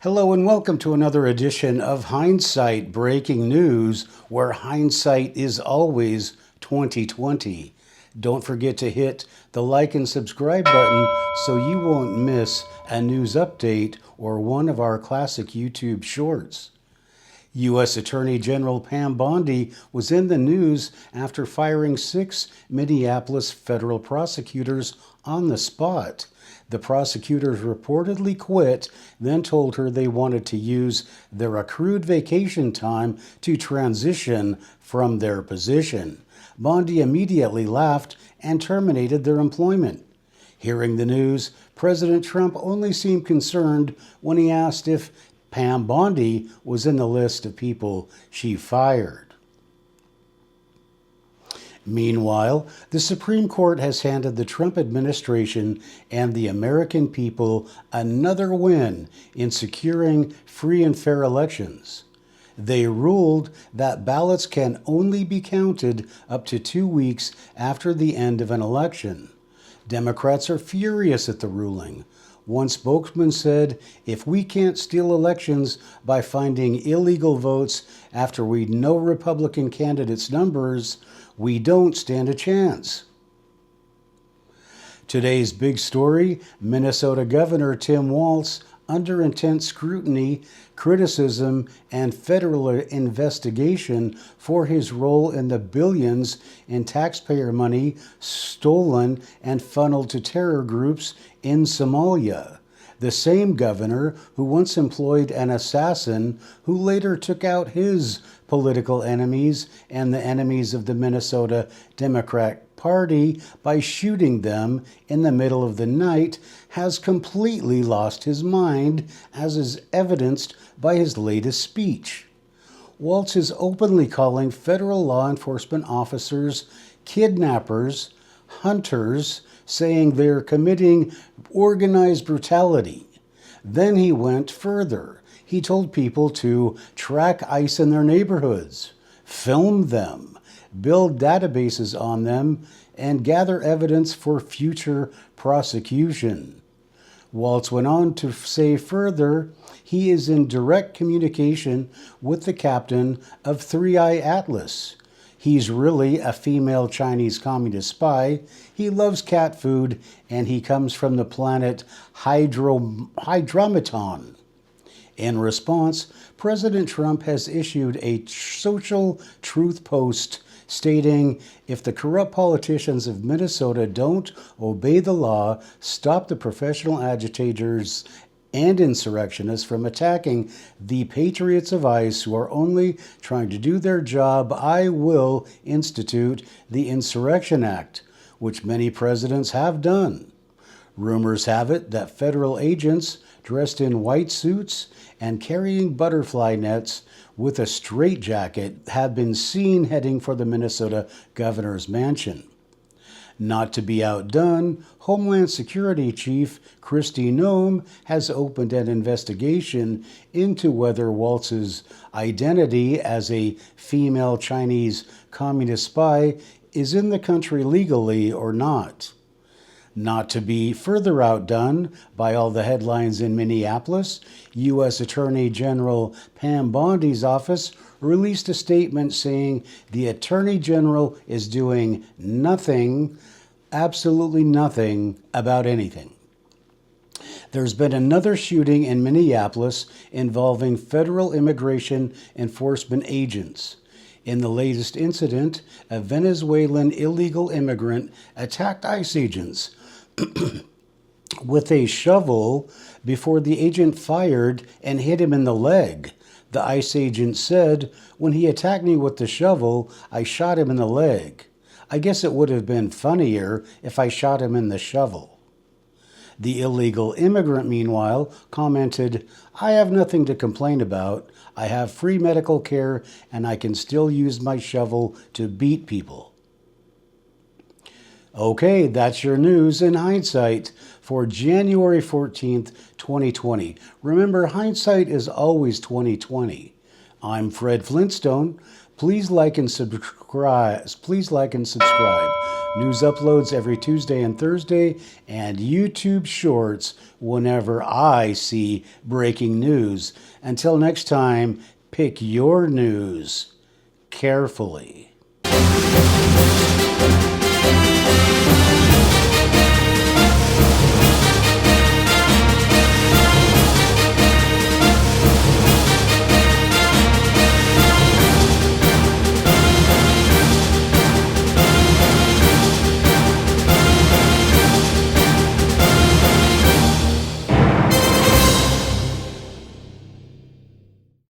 Hello and welcome to another edition of Hindsight Breaking News, where hindsight is always 2020. Don't forget to hit the like and subscribe button so you won't miss a news update or one of our classic YouTube shorts. U.S. Attorney General Pam Bondi was in the news after firing 6 Minneapolis federal prosecutors on the spot. The prosecutors reportedly quit, then told her they wanted to use their accrued vacation time to transition from their position. Bondi immediately laughed and terminated their employment. Hearing the news, President Trump only seemed concerned when he asked if Pam Bondi was in the list of people she fired. Meanwhile, the Supreme Court has handed the Trump administration and the American people another win in securing free and fair elections. They ruled that ballots can only be counted up to 2 weeks after the end of an election. Democrats are furious at the ruling. One spokesman said, "If we can't steal elections by finding illegal votes after we know Republican candidates' numbers, we don't stand a chance." Today's big story: Minnesota Governor Tim Walz under intense scrutiny, criticism, and federal investigation for his role in the billions in taxpayer money stolen and funneled to terror groups in Somalia. The same governor who once employed an assassin who later took out his political enemies and the enemies of the Minnesota Democrat Party by shooting them in the middle of the night has completely lost his mind, as is evidenced by his latest speech. Walz is openly calling federal law enforcement officers kidnappers, hunters, saying they're committing organized brutality. Then he went further. He told people to track ICE in their neighborhoods, film them, build databases on them, and gather evidence for future prosecution. Walz went on to say further, he is in direct communication with the captain of Three Eye Atlas. He's really a female Chinese communist spy. He loves cat food, and he comes from the planet Hydrometon. In response, President Trump has issued a social truth post stating, "If the corrupt politicians of Minnesota don't obey the law, stop the professional agitators and insurrectionists from attacking the Patriots of ICE who are only trying to do their job, I will institute the Insurrection Act," which many presidents have done. Rumors have it that federal agents dressed in white suits and carrying butterfly nets with a straitjacket have been seen heading for the Minnesota governor's mansion. Not to be outdone, Homeland Security Chief Kristi Noem has opened an investigation into whether Walz's identity as a female Chinese communist spy is in the country legally or not. Not to be further outdone by all the headlines in Minneapolis, U.S. Attorney General Pam Bondi's office released a statement saying the Attorney General is doing nothing, absolutely nothing, about anything. There's been another shooting in Minneapolis involving federal immigration enforcement agents. In the latest incident, a Venezuelan illegal immigrant attacked ICE agents with a shovel before the agent fired and hit him in the leg. The ICE agent said, "When he attacked me with the shovel, I shot him in the leg. I guess it would have been funnier if I shot him in the shovel." The illegal immigrant, meanwhile, commented, "I have nothing to complain about. I have free medical care and I can still use my shovel to beat people." Okay, that's your news in hindsight for January 14th, 2020. Remember, hindsight is always 2020. I'm Fred Flintstone. Please like and subscribe. News uploads every Tuesday and Thursday, and YouTube shorts whenever I see breaking news. Until next time, pick your news carefully.